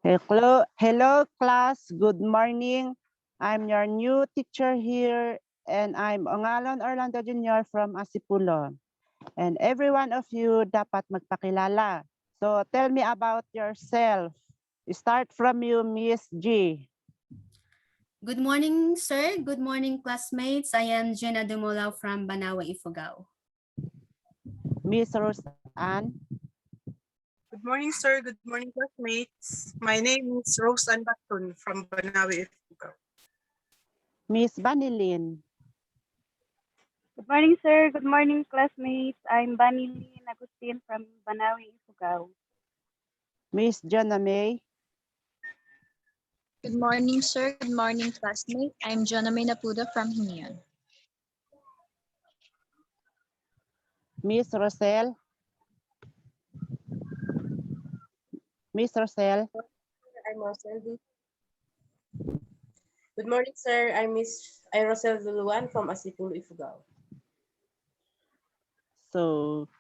Hello class. Good morning. I'm your new teacher here and I'm Ongalon Orlando Jr. from Asipulo. And every one of you dapat magpakilala. So tell me about yourself. Start from you, Miss G. Good morning, sir. Good morning, classmates. I am Jenna Dumolao from Banawa, Ifugao. Miss Rose Ann. Good morning, sir. Good morning, classmates. My name is Rose Ann Batun from Banawi, Ifugao. Miss Banilin. Good morning, sir. Good morning, classmates. I'm Banilin Agustin from Banawi, Ifugao. Miss Jonna May. Good morning, sir. Good morning, classmates. I'm Joname Napuda from Hinian. Miss Rosel. Miss Rosel. I'm Rosel. Good morning, sir. I'm Rosel Zuluan from Asipulo, Ifugao. So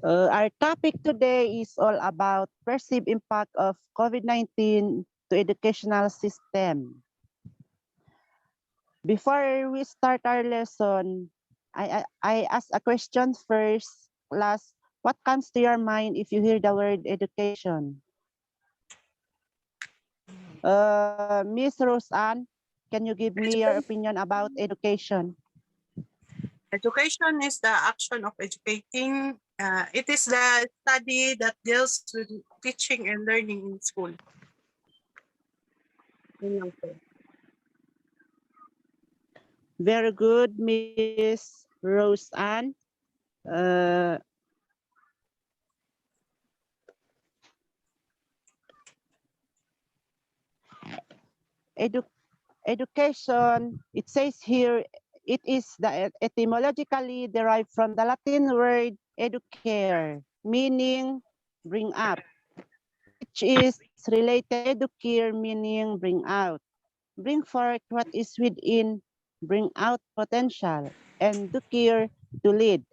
our topic today is all about perceived impact of COVID-19 to educational system. Before we start our lesson, I ask a question first. Class, what comes to your mind if you hear the word education? Miss Rose Ann, can you give me your opinion about education? Education is the action of educating. It is the study that deals with teaching and learning in school. Yun lang po. Very good, Miss Rose Ann. Education, it says here, it is etymologically derived from the Latin word educare, meaning bring up, which is related to educare, meaning bring out. Bring forth what is within, bring out potential, and ducere, to lead.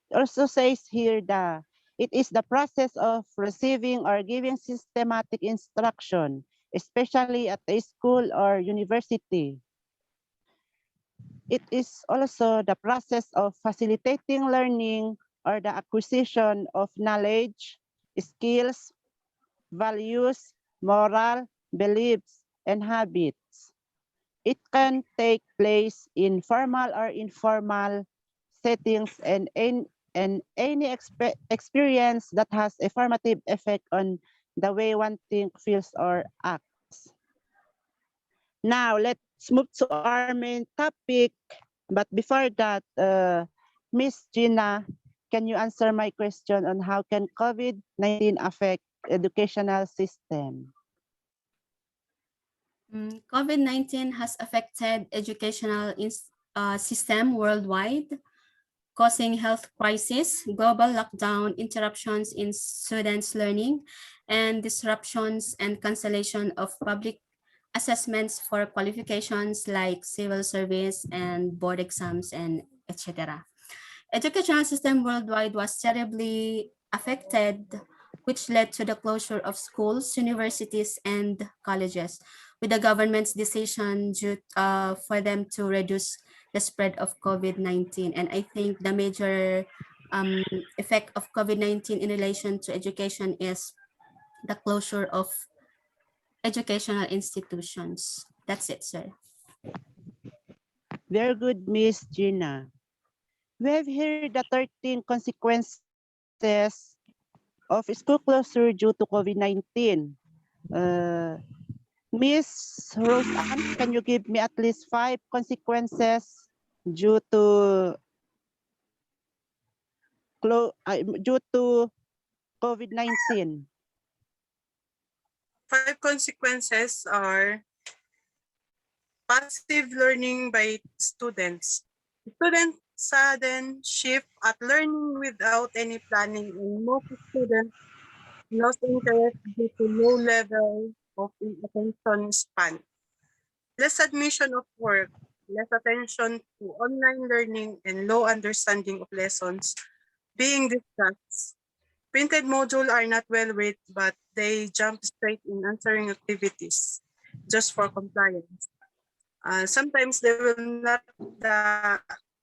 It also says here that it is the process of receiving or giving systematic instruction, especially at a school or university. It is also the process of facilitating learning or the acquisition of knowledge, skills, values, moral, beliefs, and habits. It can take place in formal or informal settings and any experience that has a formative effect on the way one thinks, feels, or acts. Now, let's move to our main topic. But before that, Miss Gina, can you answer my question on how can COVID-19 affect educational system? COVID-19 has affected educational system worldwide, causing health crisis, global lockdown, interruptions in students' learning, and disruptions and cancellation of public assessments for qualifications like civil service and board exams and etc. Educational system worldwide was terribly affected, which led to the closure of schools, universities, and colleges, with the government's decision for them to reduce the spread of COVID-19. And I think the major effect of COVID-19 in relation to education is the closure of educational institutions. That's it, sir. Very good, Miss Gina. We have here the 13 consequences of school closure due to COVID-19. Miss Rose Ann, can you give me at least 5 consequences due to COVID-19? 5 consequences are passive learning by students. Students sudden shift at learning without any planning, and most students lost interest due to low level of attention span. Less admission of work, less attention to online learning, and low understanding of lessons being discussed. Printed modules are not well read, but they jump straight in answering activities just for compliance. Sometimes they will not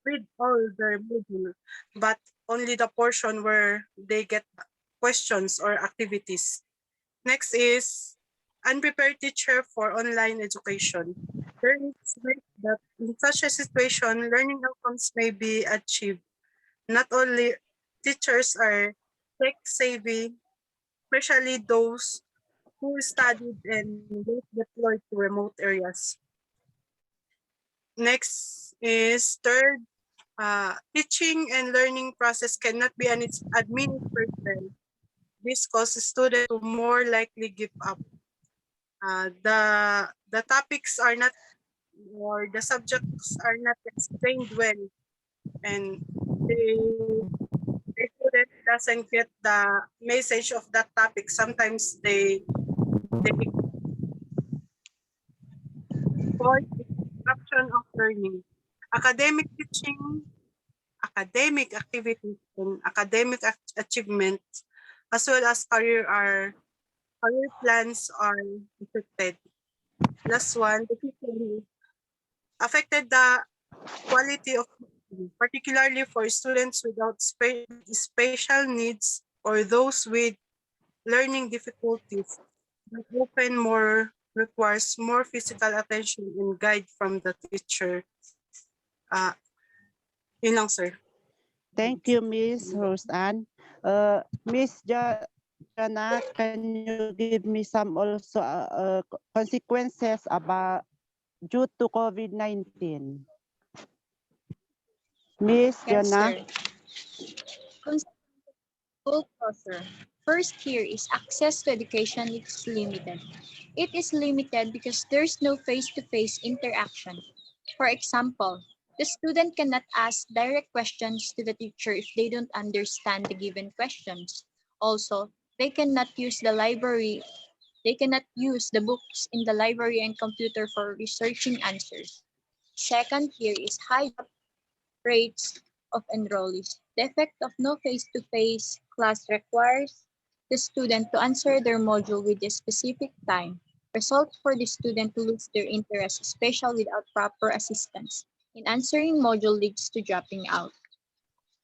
read all their module, but only the portion where they get questions or activities. Next is unprepared teacher for online education. There is risk that in such a situation, learning outcomes may be achieved. Not only teachers are tech savvy, especially those who studied and get deployed to remote areas. Next is third, teaching and learning process cannot be administered well. This causes students to more likely give up. The topics are not, or the subjects are not explained well, and the student doesn't get the message of that topic. Sometimes they avoid instruction of learning. Academic teaching, academic activities, and academic achievements, as well as career plans are affected. Last one, the teaching affected the quality of teaching, particularly for students without special needs or those with learning difficulties that often more requires more physical attention and guide from the teacher. Uh, yun lang, sir. Thank you, Miss Roseanne. Miss Jana, can you give me some also consequences about due to COVID-19? Miss Yes, Jana? sir. Full closure. First here is access to education is limited. It is limited because there's no face-to-face interaction. For example, the student cannot ask direct questions to the teacher if they don't understand the given questions. Also, they cannot use the library. They cannot use the books in the library and computer for researching answers. Second here is high rates of enrollees. The effect of no face-to-face class requires the student to answer their module with a specific time, results for the student to lose their interest, especially without proper assistance. In answering module leads to dropping out.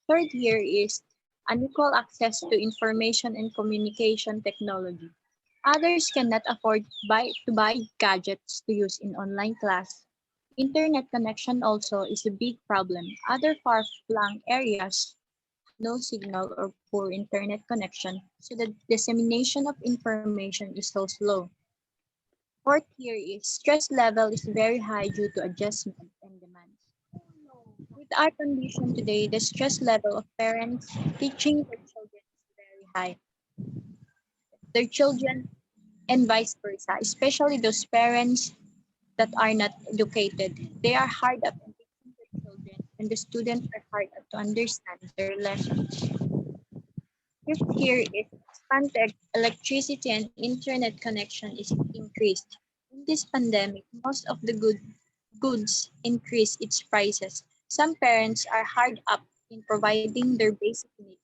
Third here is unequal access to information and communication technology. Others cannot afford to buy gadgets to use in online class. Internet connection also is a big problem. Other far-flung areas have no signal or poor internet connection, so the dissemination of information is so slow. Fourth here is stress level is very high due to adjustment and demands. With our condition today, the stress level of parents teaching their children is very high. Their children and vice versa, especially those parents that are not educated. They are hard up in teaching their children, and the students are hard up to understand their lessons. Fifth here is expanded electricity and internet connection is increased. In this pandemic, most of the goods increase its prices. Some parents are hard up in providing their basic needs.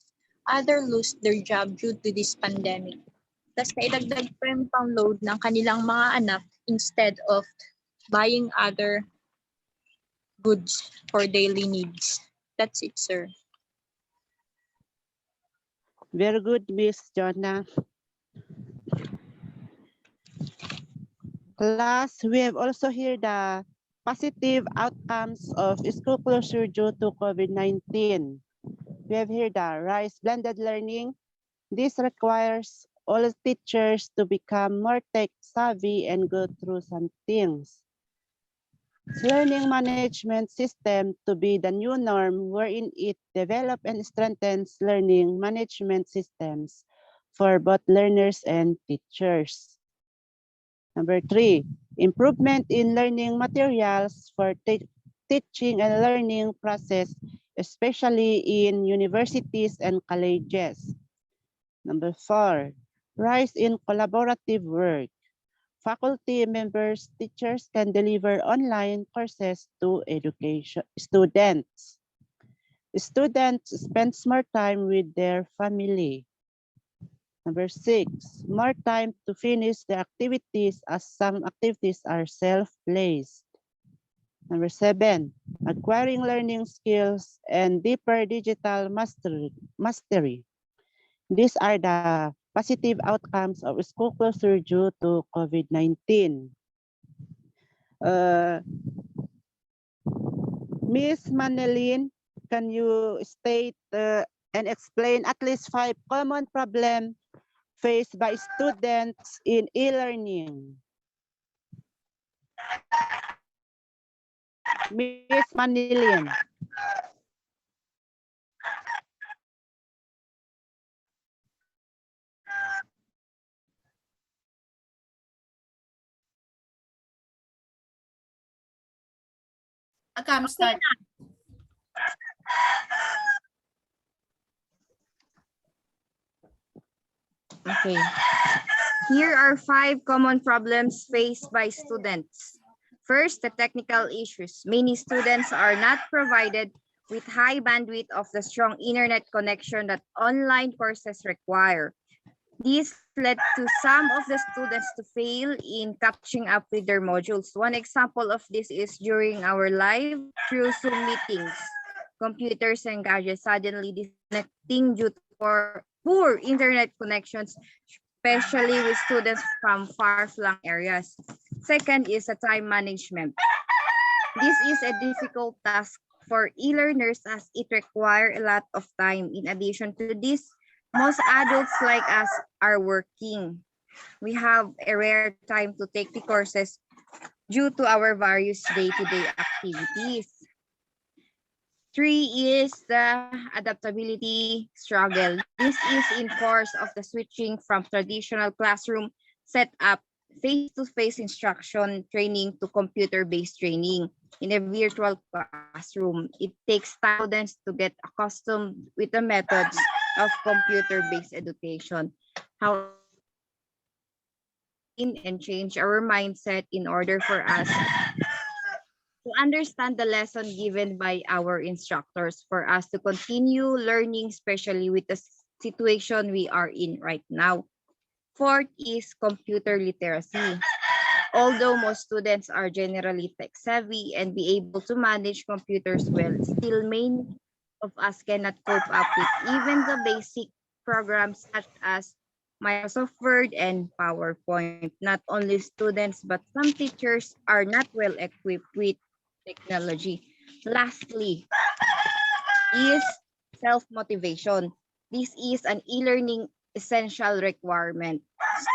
Others lose their job due to this pandemic. Tapos naidagdag pa yung pang-load ng kanilang mga anak instead of buying other goods for daily needs. That's it, sir. Very good, Miss Jana. Class, we have also here the positive outcomes of school closure due to COVID-19. We have here the RISE blended learning. This requires all teachers to become more tech savvy and go through some things. Learning management system to be the new norm wherein it develop and strengthens learning management systems for both learners and teachers. Number 3, improvement in learning materials for teaching and learning process, especially in universities and colleges. Number 4, rise in collaborative work. Faculty members, teachers can deliver online courses to education students. Students spend more time with their family. Number 6, more time to finish the activities as some activities are self-placed. Number 7, acquiring learning skills and deeper digital mastery. These are the positive outcomes of school closure due to COVID-19. Miss Manelin, can you state and explain at least 5 common problems faced by students in e-learning? Miss Manilin. Akam, start. Okay. Here are 5 common problems faced by students. First, the technical issues. Many students are not provided with high bandwidth of the strong internet connection that online courses require. This led to some of the students to fail in catching up with their modules. One example of this is during our live through Zoom meetings. Computers and gadgets suddenly disconnecting due to poor internet connections, especially with students from far-flung areas. Second is a time management. This is a difficult task for e-learners as it requires a lot of time. In addition to this, most adults like us are working. We have a rare time to take the courses due to our various day-to-day activities. 3 is the adaptability struggle. This is in course of the switching from traditional classroom setup, face-to-face instruction training to computer-based training in a virtual classroom. It takes time for students to get accustomed with the methods of computer-based education. However, and change our mindset in order for us to understand the lesson given by our instructors for us to continue learning, especially with the situation we are in right now. Fourth is computer literacy. Although most students are generally tech savvy and be able to manage computers well, still many of us cannot cope up with even the basic programs such as Microsoft Word and PowerPoint. Not only students, but some teachers are not well equipped with technology. Lastly, is self-motivation. This is an e-learning essential requirement.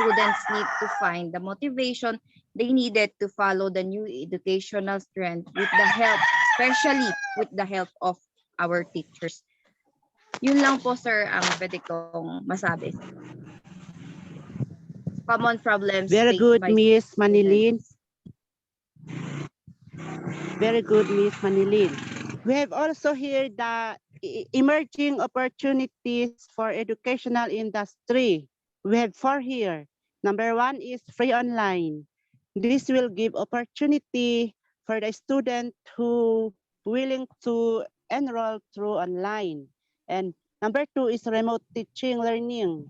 Students need to find the motivation they needed to follow the new educational trend with the help, especially with the help of our teachers. Yun lang po, sir, ang pwede kong masabi. Common problems Very faced good, by Miss Manilin. students. Very good, Miss Manilin. We have also here the emerging opportunities for educational industry. We have 4 here. Number 1 is free online. This will give opportunity for the student who willing to enroll through online. And number 2 is remote teaching learning.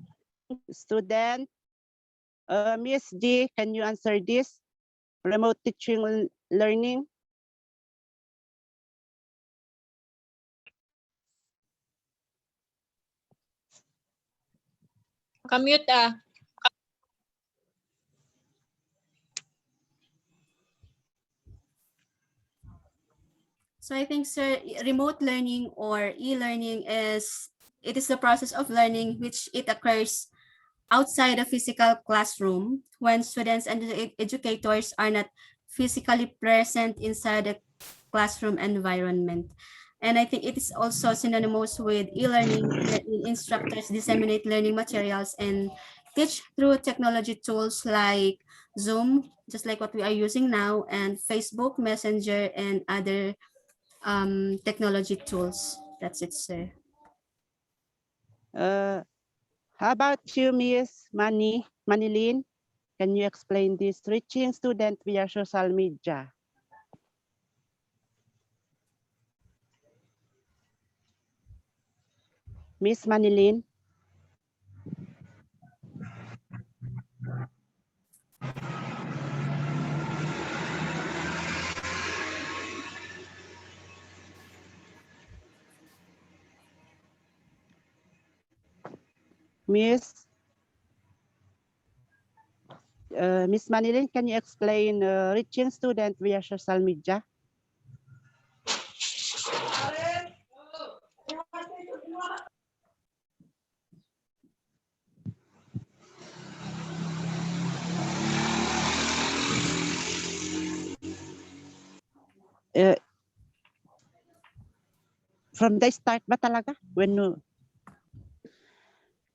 Student, Miss G, can you answer this? Remote teaching learning? Kamute ah. So I think, sir, remote learning or e-learning it is the process of learning which it occurs outside a physical classroom when students and educators are not physically present inside the classroom environment. And I think it is also synonymous with e-learning wherein instructors disseminate learning materials and teach through technology tools like Zoom, just like what we are using now, and Facebook, Messenger, and other technology tools. That's it, sir. How about you, Miss Manilin? Can you explain this? Reaching student via social media. Miss Manilin? Miss Miss Manilin, can you explain reaching student via social media? Uh, from the start ba talaga?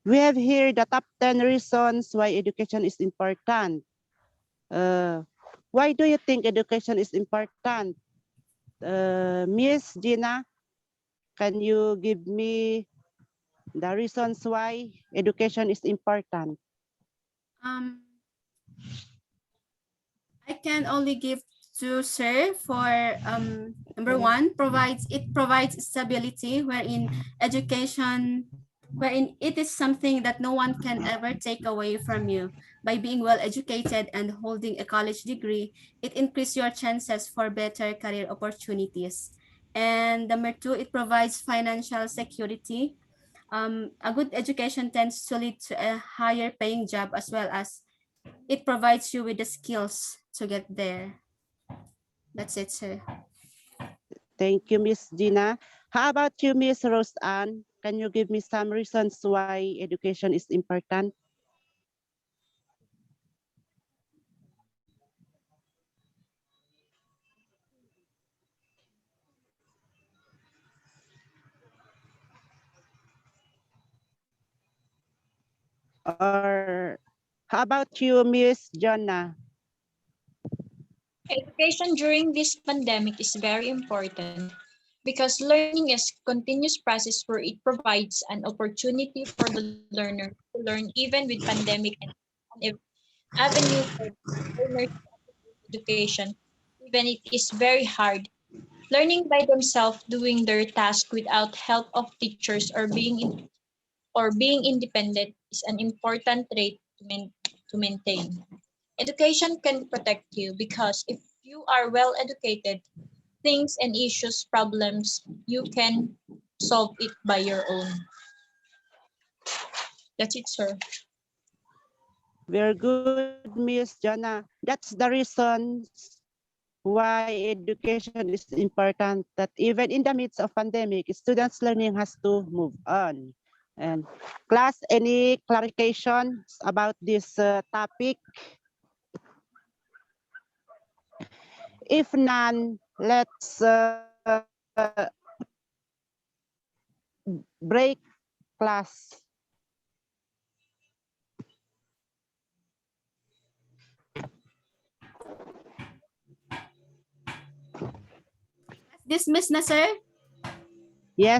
We have here the top 10 reasons why education is important. Why do you think education is important? Miss Gina, can you give me the reasons why education is important? I can only give to sir for number one, provides stability wherein it is something that no one can ever take away from you. By being well educated and holding a college degree, it increases your chances for better career opportunities. And number two, it provides financial security. A good education tends to lead to a higher paying job, as well as it provides you with the skills to get there. That's it, sir. Thank you, Miss Gina. How about you, Miss Rose Ann? Can you give me some reasons why education is important? Or how about you, Miss Jonna? Education during this pandemic is very important because learning is a continuous process where it provides an opportunity for the learner to learn even with pandemic and an avenue for learners education, even it is very hard. Learning by themselves, doing their task without help of teachers or being independent is an important trait to maintain. Education can protect you because if you are well educated, things and issues, problems, you can solve it by your own. That's it, sir. Very good, Miss Jonna. That's the reason why education is important, that even in the midst of pandemic, students' learning has to move on. And class, any clarification about this topic? If none, let's break class. Dismiss na, sir. Yes.